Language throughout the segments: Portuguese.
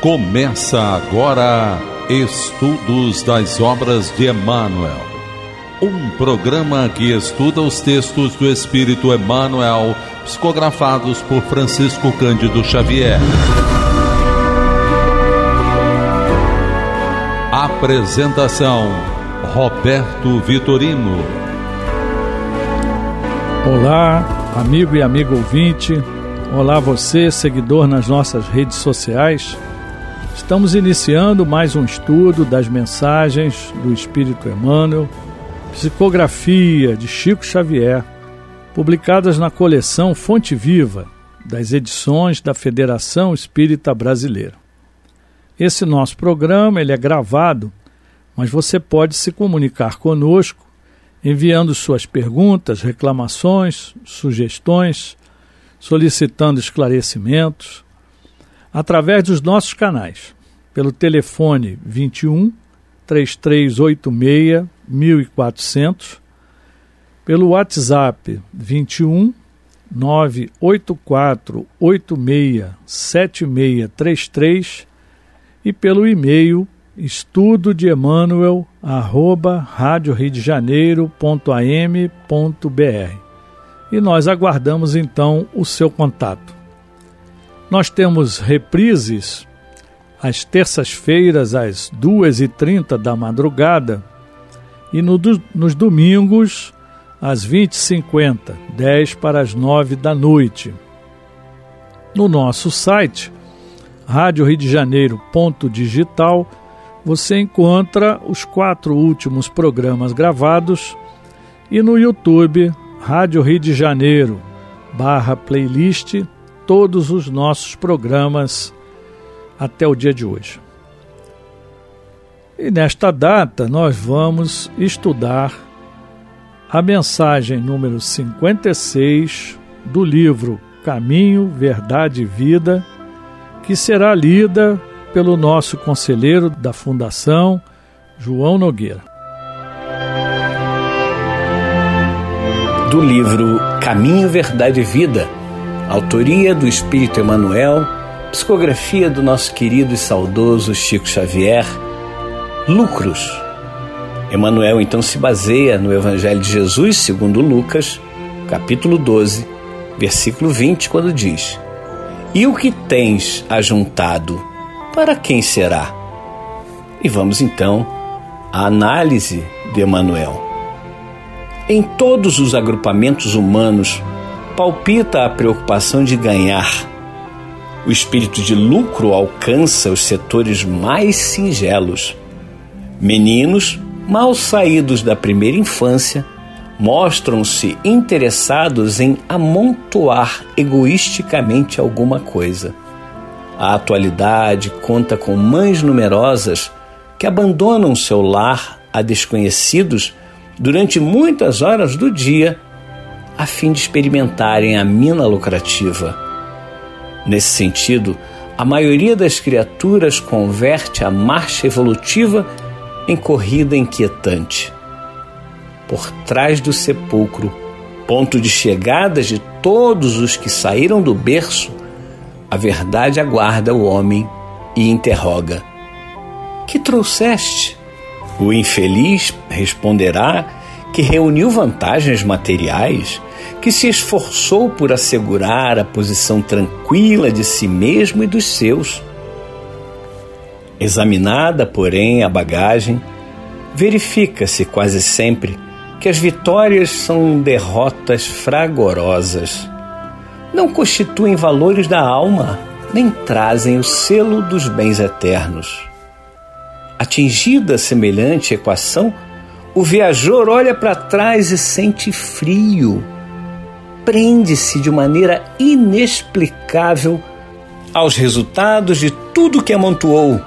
Começa agora Estudos das Obras de Emmanuel, um programa que estuda os textos do Espírito Emmanuel, psicografados por Francisco Cândido Xavier. Apresentação: Roberto Vitorino. Olá, amigo e amiga ouvinte. Olá você, seguidor nas nossas redes sociais. Estamos iniciando mais um estudo das mensagens do Espírito Emmanuel, psicografia de Chico Xavier, publicadas na coleção Fonte Viva, das edições da Federação Espírita Brasileira. Esse nosso programa ele é gravado, mas você pode se comunicar conosco enviando suas perguntas, reclamações, sugestões, solicitando esclarecimentos, através dos nossos canais, pelo telefone 21 3386 1400, pelo WhatsApp 21 98486 7633 e pelo e-mail estudodeemmanuel@radioRioDeJaneiro.am.br. E nós aguardamos então o seu contato. Nós temos reprises às terças-feiras às 2h30 da madrugada e nos domingos às 20h50, 10 para as 9 da noite. No nosso site, radioRioDeJaneiro.digital, você encontra os 4 últimos programas gravados e no YouTube, Rádio Rio de Janeiro, /playlist, todos os nossos programas até o dia de hoje. E nesta data nós vamos estudar a mensagem número 56 do livro Caminho, Verdade e Vida, que será lida pelo nosso conselheiro da Fundação, João Nogueira. Do livro Caminho, Verdade e Vida, autoria do Espírito Emmanuel, psicografia do nosso querido e saudoso Chico Xavier, Lucros. Emmanuel então se baseia no Evangelho de Jesus segundo Lucas, capítulo 12, versículo 20, quando diz: "E o que tens ajuntado, para quem será?" E vamos então à análise de Emmanuel. Em todos os agrupamentos humanos palpita a preocupação de ganhar. O espírito de lucro alcança os setores mais singelos. Meninos, mal saídos da primeira infância, mostram-se interessados em amontoar egoisticamente alguma coisa. A atualidade conta com mães numerosas que abandonam seu lar a desconhecidos durante muitas horas do dia a fim de experimentarem a mina lucrativa. Nesse sentido, a maioria das criaturas converte a marcha evolutiva em corrida inquietante. Por trás do sepulcro, ponto de chegada de todos os que saíram do berço, a verdade aguarda o homem e interroga: "Que trouxeste?" O infeliz responderá que reuniu vantagens materiais, que se esforçou por assegurar a posição tranquila de si mesmo e dos seus. Examinada, porém, a bagagem, verifica-se quase sempre que as vitórias são derrotas fragorosas. Não constituem valores da alma, nem trazem o selo dos bens eternos. Atingida semelhante equação, o viajor olha para trás e sente frio. Prende-se de maneira inexplicável aos resultados de tudo que amontoou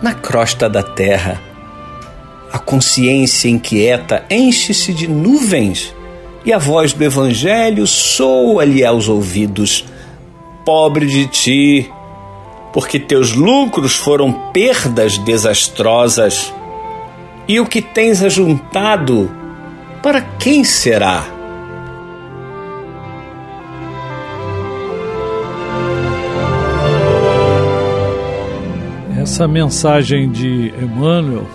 na crosta da terra. A consciência inquieta enche-se de nuvens e a voz do Evangelho soa-lhe aos ouvidos: "Pobre de ti, porque teus lucros foram perdas desastrosas. E o que tens ajuntado, para quem será?" Essa mensagem de Emmanuel,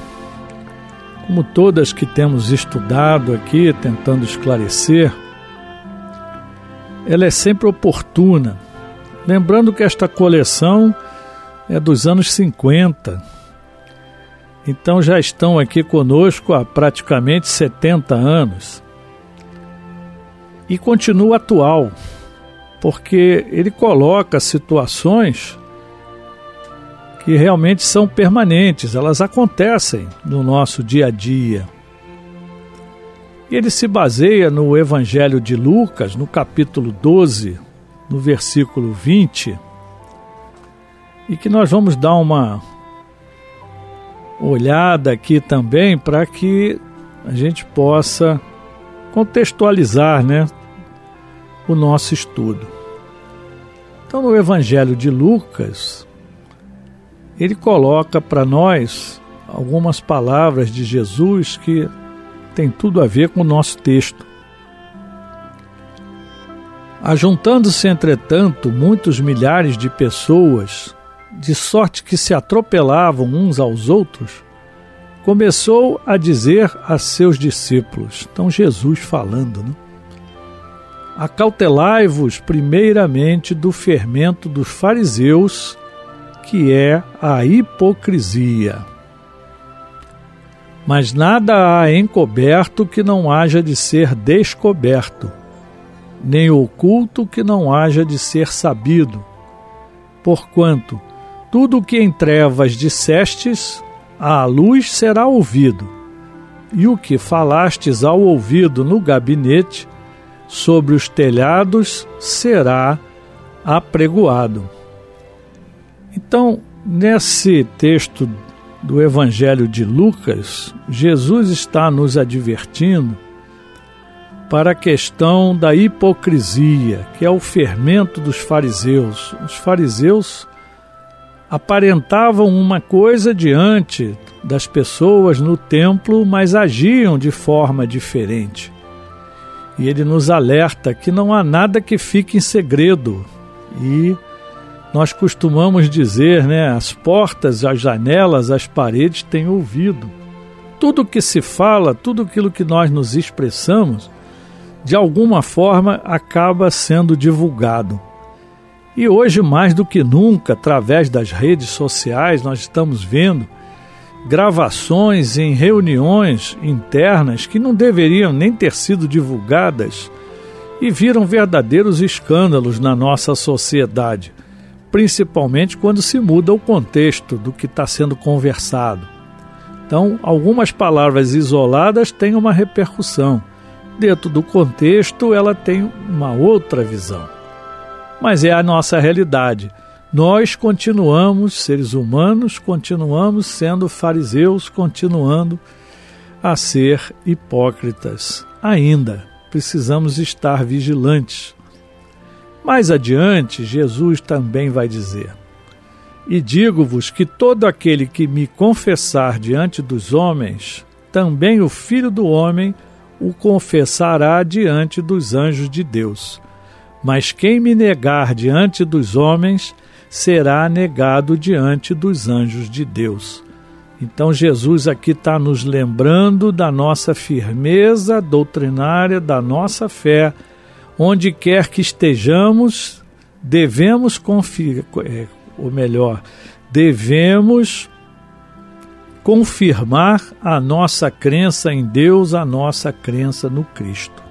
como todas que temos estudado aqui, tentando esclarecer, ela é sempre oportuna. Lembrando que esta coleção é dos anos 50. Então já estão aqui conosco há praticamente 70 anos. E continua atual, porque ele coloca situações que realmente são permanentes, elas acontecem no nosso dia a dia. E ele se baseia no Evangelho de Lucas, no capítulo 12, no versículo 20, e que nós vamos dar uma olhada aqui também para que a gente possa contextualizar, o nosso estudo. Então, no Evangelho de Lucas, ele coloca para nós algumas palavras de Jesus que tem tudo a ver com o nosso texto. Ajuntando-se, entretanto, muitos milhares de pessoas, de sorte que se atropelavam uns aos outros, começou a dizer a seus discípulos, então Jesus falando, acautelai-vos primeiramente do fermento dos fariseus, que é a hipocrisia. Mas nada há encoberto que não haja de ser descoberto, nem oculto que não haja de ser sabido. Porquanto, tudo o que em trevas dissestes, à luz será ouvido, e o que falastes ao ouvido no gabinete, sobre os telhados, será apregoado. Então, nesse texto do Evangelho de Lucas, Jesus está nos advertindo para a questão da hipocrisia, que é o fermento dos fariseus. Os fariseus aparentavam uma coisa diante das pessoas no templo, mas agiam de forma diferente. E ele nos alerta que não há nada que fique em segredo. E nós costumamos dizer, as portas, as janelas, as paredes têm ouvido. Tudo que se fala, tudo aquilo que nós nos expressamos, de alguma forma acaba sendo divulgado. E hoje, mais do que nunca, através das redes sociais, nós estamos vendo gravações em reuniões internas que não deveriam nem ter sido divulgadas e viram verdadeiros escândalos na nossa sociedade, principalmente quando se muda o contexto do que está sendo conversado. Então, algumas palavras isoladas têm uma repercussão. Dentro do contexto, ela tem uma outra visão. Mas é a nossa realidade. Nós continuamos, seres humanos, continuamos sendo fariseus, continuando a ser hipócritas. Ainda precisamos estar vigilantes. Mais adiante, Jesus também vai dizer: e digo-vos que todo aquele que me confessar diante dos homens, também o Filho do Homem o confessará diante dos anjos de Deus. Mas quem me negar diante dos homens, será negado diante dos anjos de Deus. Então Jesus aqui está nos lembrando da nossa firmeza doutrinária, da nossa fé. Onde quer que estejamos, devemos devemos confirmar a nossa crença em Deus, a nossa crença no Cristo.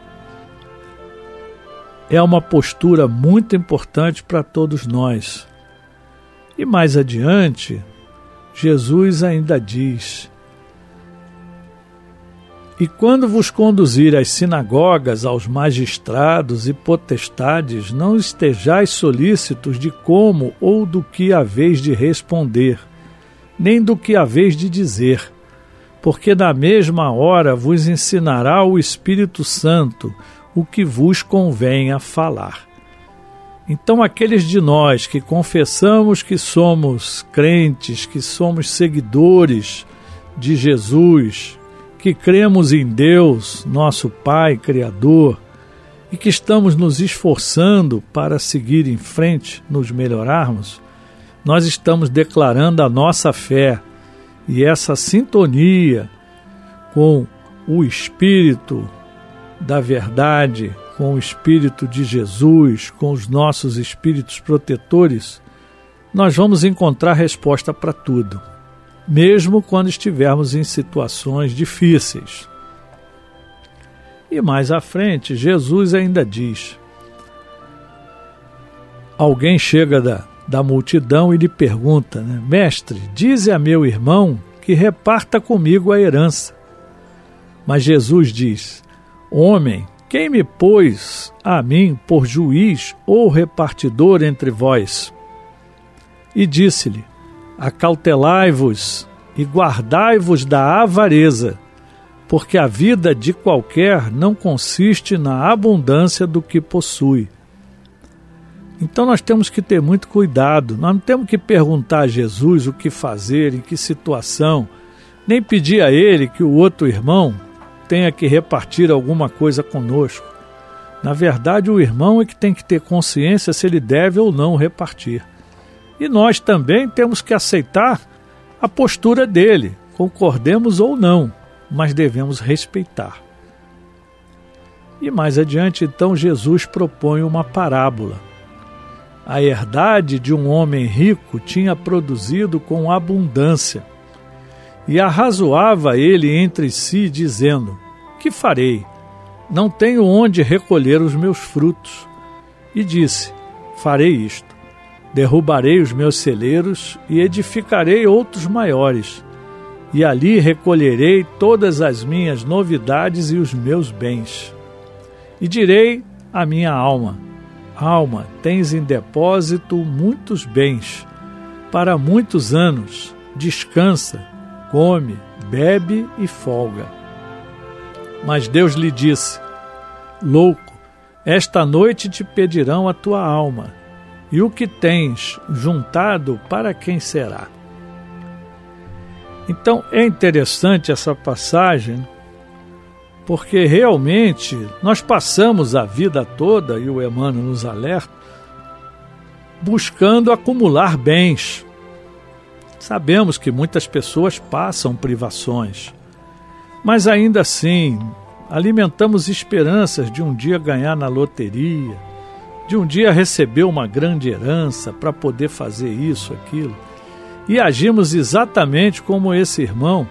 É uma postura muito importante para todos nós. E mais adiante, Jesus ainda diz: e quando vos conduzir às sinagogas, aos magistrados e potestades, não estejais solícitos de como ou do que haveis de responder, nem do que haveis de dizer, porque na mesma hora vos ensinará o Espírito Santo o que vos convenha falar. Então, aqueles de nós que confessamos que somos crentes, que somos seguidores de Jesus, que cremos em Deus, nosso Pai Criador, e que estamos nos esforçando para seguir em frente, nos melhorarmos, nós estamos declarando a nossa fé e essa sintonia com o Espírito da verdade, com o Espírito de Jesus, com os nossos espíritos protetores, nós vamos encontrar resposta para tudo, mesmo quando estivermos em situações difíceis. E mais à frente, Jesus ainda diz: alguém chega da multidão e lhe pergunta, né? Mestre, dize a meu irmão que reparta comigo a herança. Mas Jesus diz: homem, quem me pôs a mim por juiz ou repartidor entre vós? E disse-lhe: acautelai-vos e guardai-vos da avareza, porque a vida de qualquer não consiste na abundância do que possui. Então nós temos que ter muito cuidado, nós não temos que perguntar a Jesus o que fazer, em que situação, nem pedir a ele que o outro irmão tenha que repartir alguma coisa conosco. Na verdade, o irmão é que tem que ter consciência se ele deve ou não repartir. E nós também temos que aceitar a postura dele, concordemos ou não, mas devemos respeitar. E mais adiante, então, Jesus propõe uma parábola. A herdade de um homem rico tinha produzido com abundância, e arrazoava ele entre si, dizendo: que farei? Não tenho onde recolher os meus frutos. E disse: farei isto: derrubarei os meus celeiros e edificarei outros maiores, e ali recolherei todas as minhas novidades e os meus bens. E direi à minha alma: alma, tens em depósito muitos bens, para muitos anos, descansa, come, bebe e folga. Mas Deus lhe disse: louco, esta noite te pedirão a tua alma, e o que tens juntado para quem será? Então é interessante essa passagem, porque realmente nós passamos a vida toda, e o Emmanuel nos alerta, buscando acumular bens. Sabemos que muitas pessoas passam privações, mas ainda assim alimentamos esperanças de um dia ganhar na loteria, de um dia receber uma grande herança para poder fazer isso, aquilo. E agimos exatamente como esse irmão,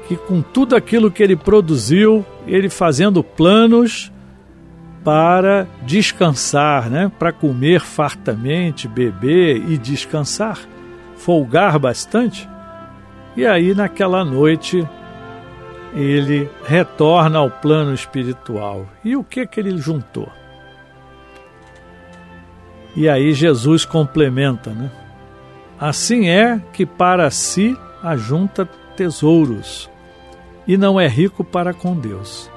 que com tudo aquilo que ele produziu, ele fazendo planos para descansar, né? Para comer fartamente, beber e descansar, folgar bastante. E aí naquela noite ele retorna ao plano espiritual. E o que ele juntou? E aí Jesus complementa, né? Assim é que para si ajunta tesouros, e não é rico para com Deus.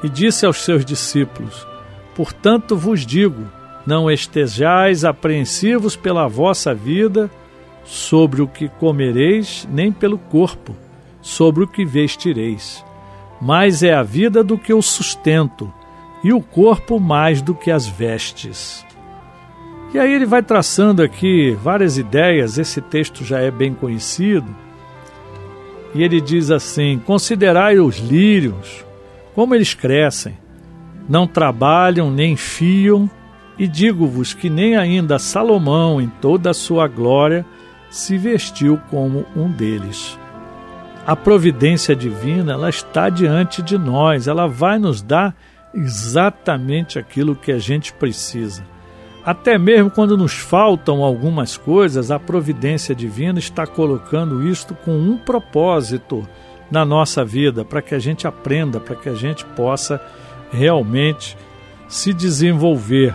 E disse aos seus discípulos: portanto vos digo, não estejais apreensivos pela vossa vida, sobre o que comereis, nem pelo corpo, sobre o que vestireis. Mais é a vida do que o sustento, e o corpo mais do que as vestes. E aí ele vai traçando aqui várias ideias, esse texto já é bem conhecido, e ele diz assim: considerai os lírios, como eles crescem, não trabalham nem fiam, e digo-vos que nem ainda Salomão, em toda a sua glória, se vestiu como um deles. A providência divina, ela está diante de nós, ela vai nos dar exatamente aquilo que a gente precisa. Até mesmo quando nos faltam algumas coisas, a providência divina está colocando isto com um propósito na nossa vida, para que a gente aprenda, para que a gente possa realmente se desenvolver.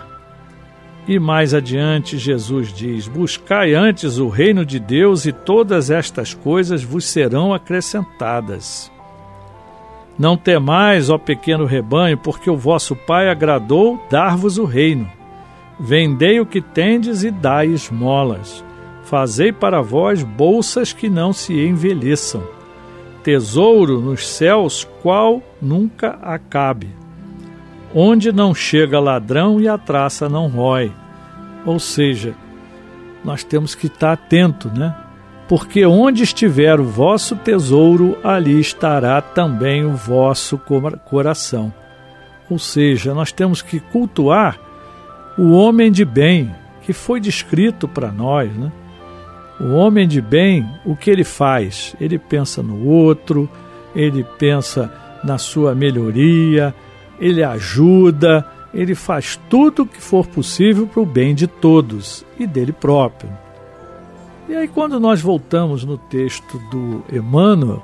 E mais adiante Jesus diz: buscai antes o reino de Deus e todas estas coisas vos serão acrescentadas. Não temais, ó pequeno rebanho, porque o vosso Pai agradou dar-vos o reino. Vendei o que tendes e dai esmolas. Fazei para vós bolsas que não se envelheçam, tesouro nos céus qual nunca acabe, onde não chega ladrão e a traça não rói. Ou seja, nós temos que estar atento, né? Porque onde estiver o vosso tesouro, ali estará também o vosso coração. Ou seja, nós temos que cultuar o homem de bem, que foi descrito para nós, né? O homem de bem, o que ele faz? Ele pensa no outro, ele pensa na sua melhoria, ele ajuda, ele faz tudo o que for possível para o bem de todos e dele próprio. E aí, quando nós voltamos no texto do Emmanuel,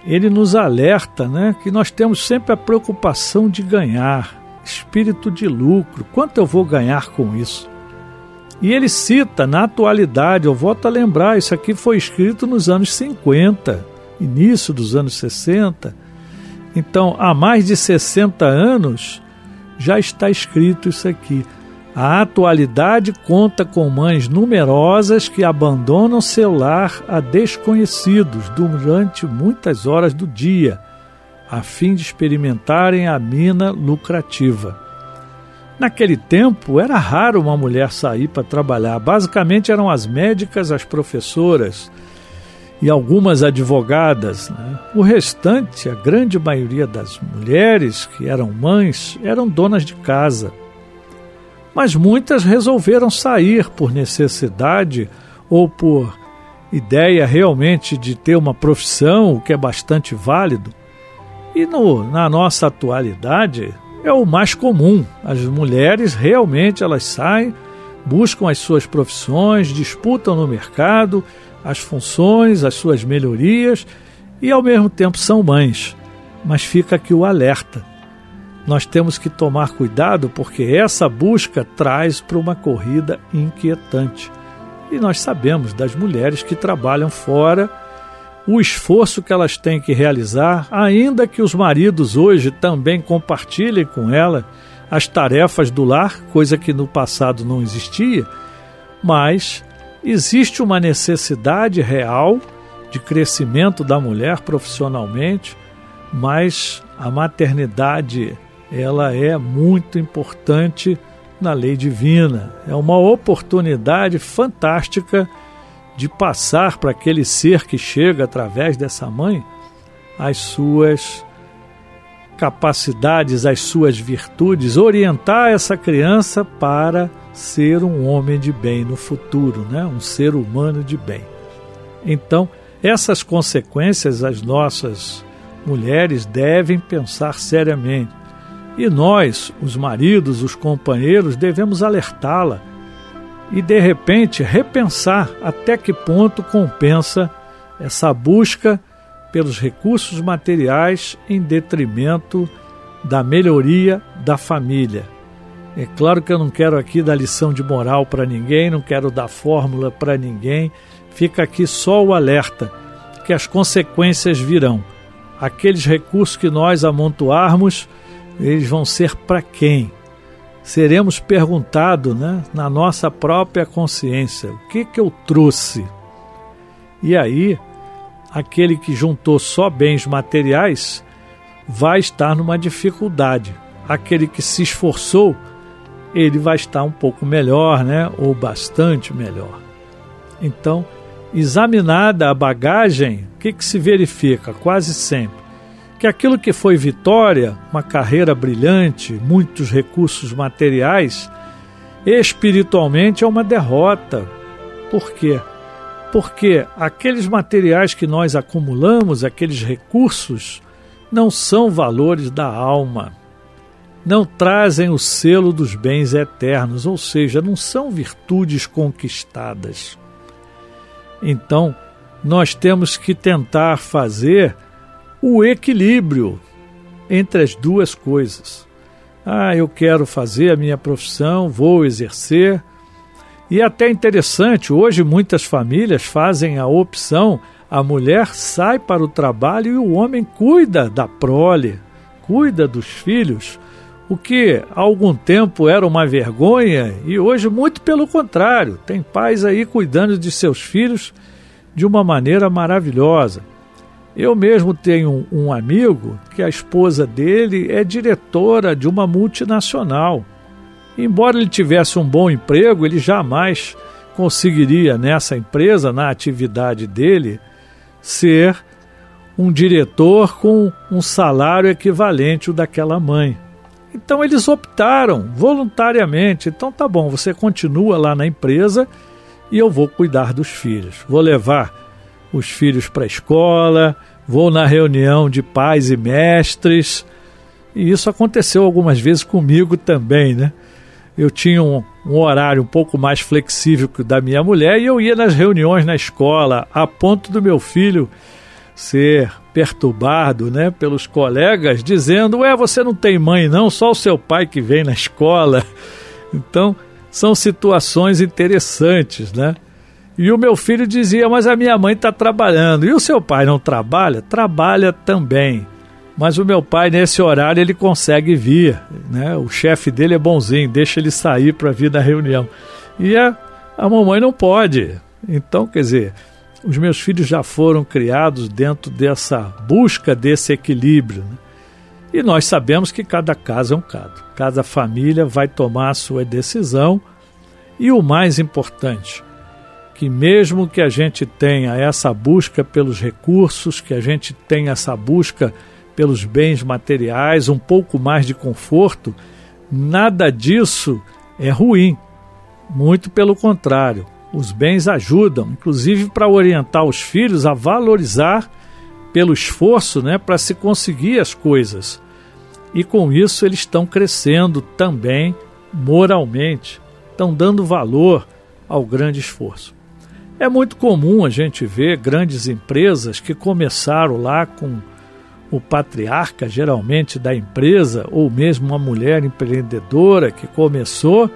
ele nos alerta, né, que nós temos sempre a preocupação de ganhar, espírito de lucro, quanto eu vou ganhar com isso? E ele cita, na atualidade, eu volto a lembrar, isso aqui foi escrito nos anos 50, início dos anos 60, então há mais de 60 anos já está escrito isso aqui. A atualidade conta com mães numerosas que abandonam seu lar a desconhecidos durante muitas horas do dia, a fim de experimentarem a mina lucrativa. Naquele tempo, era raro uma mulher sair para trabalhar. Basicamente eram as médicas, as professoras e algumas advogadas, né? O restante, a grande maioria das mulheres que eram mães, eram donas de casa. Mas muitas resolveram sair por necessidade ou por ideia realmente de ter uma profissão, o que é bastante válido. E na nossa atualidade é o mais comum. As mulheres realmente elas saem, buscam as suas profissões, disputam no mercado as funções, as suas melhorias e ao mesmo tempo são mães. Mas fica aqui o alerta. Nós temos que tomar cuidado porque essa busca traz para uma corrida inquietante. E nós sabemos das mulheres que trabalham fora, o esforço que elas têm que realizar, ainda que os maridos hoje também compartilhem com ela as tarefas do lar, coisa que no passado não existia, mas existe uma necessidade real de crescimento da mulher profissionalmente, mas a maternidade ela é muito importante na lei divina. É uma oportunidade fantástica de passar para aquele ser que chega através dessa mãe as suas capacidades, as suas virtudes, orientar essa criança para ser um homem de bem no futuro, né? Um ser humano de bem. Então, essas consequências as nossas mulheres devem pensar seriamente. E nós, os maridos, os companheiros, devemos alertá-la e, de repente, repensar até que ponto compensa essa busca pelos recursos materiais em detrimento da melhoria da família. É claro que eu não quero aqui dar lição de moral para ninguém, não quero dar fórmula para ninguém, fica aqui só o alerta, que as consequências virão. Aqueles recursos que nós amontoarmos, eles vão ser para quem? Seremos perguntados, né, na nossa própria consciência, o que eu trouxe? E aí, aquele que juntou só bens materiais vai estar numa dificuldade. Aquele que se esforçou, ele vai estar um pouco melhor, né, ou bastante melhor. Então, examinada a bagagem, o que se verifica? Quase sempre que aquilo que foi vitória, uma carreira brilhante, muitos recursos materiais, espiritualmente é uma derrota. Por quê? Porque aqueles materiais que nós acumulamos, aqueles recursos, não são valores da alma, não trazem o selo dos bens eternos, ou seja, não são virtudes conquistadas. Então, nós temos que tentar fazer o equilíbrio entre as duas coisas. Eu quero fazer a minha profissão, vou exercer. E é até interessante, hoje muitas famílias fazem a opção, a mulher sai para o trabalho e o homem cuida da prole, cuida dos filhos, o que há algum tempo era uma vergonha e hoje muito pelo contrário, tem pais aí cuidando de seus filhos de uma maneira maravilhosa. Eu mesmo tenho um amigo que a esposa dele é diretora de uma multinacional Embora ele tivesse um bom emprego, ele jamais conseguiria nessa empresa, na atividade dele, ser um diretor com um salário equivalente ao daquela mãe. Então eles optaram voluntariamente, então tá bom, você continua lá na empresa e eu vou cuidar dos filhos. Vou levar os filhos para a escola, vou na reunião de pais e mestres, e isso aconteceu algumas vezes comigo também, né? Eu tinha um horário um pouco mais flexível que o da minha mulher e eu ia nas reuniões na escola, a ponto do meu filho ser perturbado, né, pelos colegas, dizendo: você não tem mãe não, só o seu pai que vem na escola. Então, são situações interessantes, né? E o meu filho dizia: mas a minha mãe está trabalhando. E o seu pai não trabalha? Trabalha também. Mas o meu pai, nesse horário, ele consegue vir, né? O chefe dele é bonzinho, deixa ele sair para vir na reunião. E a mamãe não pode. Então, quer dizer, os meus filhos já foram criados dentro dessa busca desse equilíbrio, né? E nós sabemos que cada caso é um caso. Cada família vai tomar a sua decisão. E o mais importante, que mesmo que a gente tenha essa busca pelos recursos, que a gente tenha essa busca pelos bens materiais, um pouco mais de conforto, nada disso é ruim. Muito pelo contrário. Os bens ajudam, inclusive para orientar os filhos a valorizar pelo esforço, né, para se conseguir as coisas. E com isso eles estão crescendo também moralmente, estão dando valor ao grande esforço. É muito comum a gente ver grandes empresas que começaram lá com o patriarca, geralmente, da empresa, ou mesmo uma mulher empreendedora que começou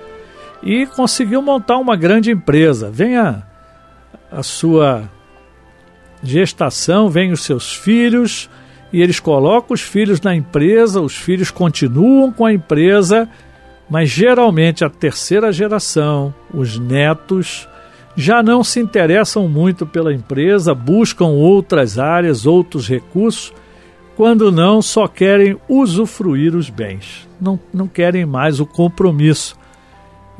e conseguiu montar uma grande empresa. Vem a sua gestação, vem os seus filhos e eles colocam os filhos na empresa, os filhos continuam com a empresa, mas geralmente a terceira geração, os netos, já não se interessam muito pela empresa, buscam outras áreas, outros recursos, quando não, só querem usufruir os bens, não querem mais o compromisso.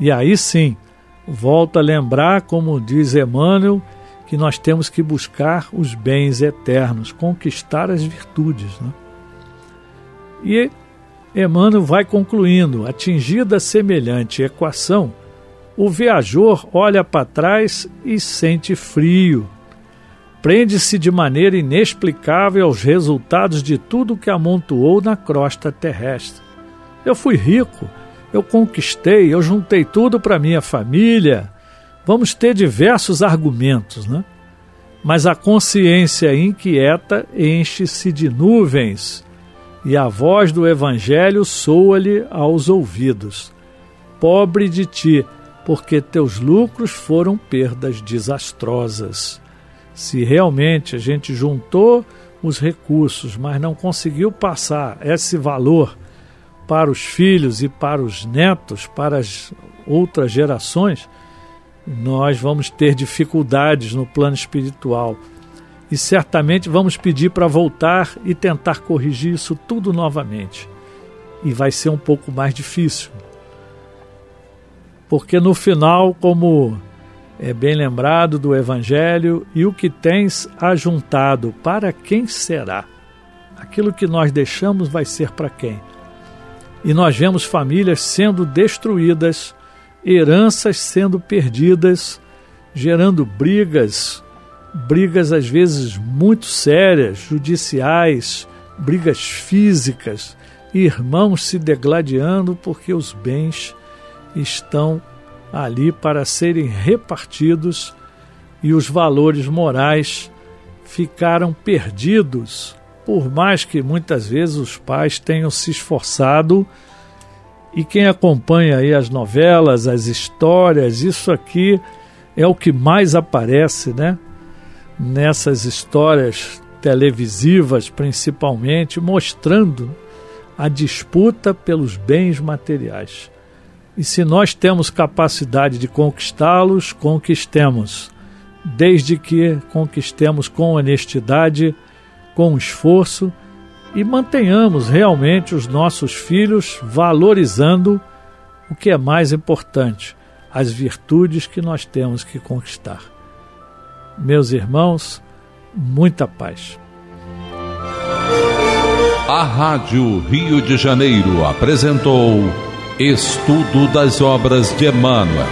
E aí sim, volto a lembrar, como diz Emmanuel, que nós temos que buscar os bens eternos, conquistar as virtudes, né? E Emmanuel vai concluindo: atingida semelhante equação, o viajor olha para trás e sente frio. Prende-se de maneira inexplicável aos resultados de tudo que amontoou na crosta terrestre. Eu fui rico, eu conquistei, eu juntei tudo para minha família. Vamos ter diversos argumentos, né? Mas a consciência inquieta enche-se de nuvens e a voz do Evangelho soa-lhe aos ouvidos: pobre de ti, porque teus lucros foram perdas desastrosas. Se realmente a gente juntou os recursos, mas não conseguiu passar esse valor para os filhos e para os netos, para as outras gerações, nós vamos ter dificuldades no plano espiritual. E certamente vamos pedir para voltar e tentar corrigir isso tudo novamente. E vai ser um pouco mais difícil. Porque no final, como é bem lembrado do Evangelho, e o que tens ajuntado, para quem será? Aquilo que nós deixamos vai ser para quem? E nós vemos famílias sendo destruídas, heranças sendo perdidas, gerando brigas às vezes muito sérias, judiciais, brigas físicas, irmãos se degladiando porque os bens estão ali para serem repartidos e os valores morais ficaram perdidos, por mais que muitas vezes os pais tenham se esforçado. E quem acompanha aí as novelas, as histórias, isso aqui é o que mais aparece, né? Nessas histórias televisivas, principalmente, mostrando a disputa pelos bens materiais. E se nós temos capacidade de conquistá-los, conquistemos, desde que conquistemos com honestidade, com esforço, e mantenhamos realmente os nossos filhos valorizando o que é mais importante, as virtudes que nós temos que conquistar. Meus irmãos, muita paz. A Rádio Rio de Janeiro apresentou Estudo das Obras de Emmanuel,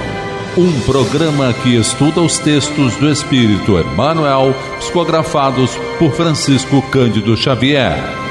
um programa que estuda os textos do Espírito Emmanuel, psicografados por Francisco Cândido Xavier.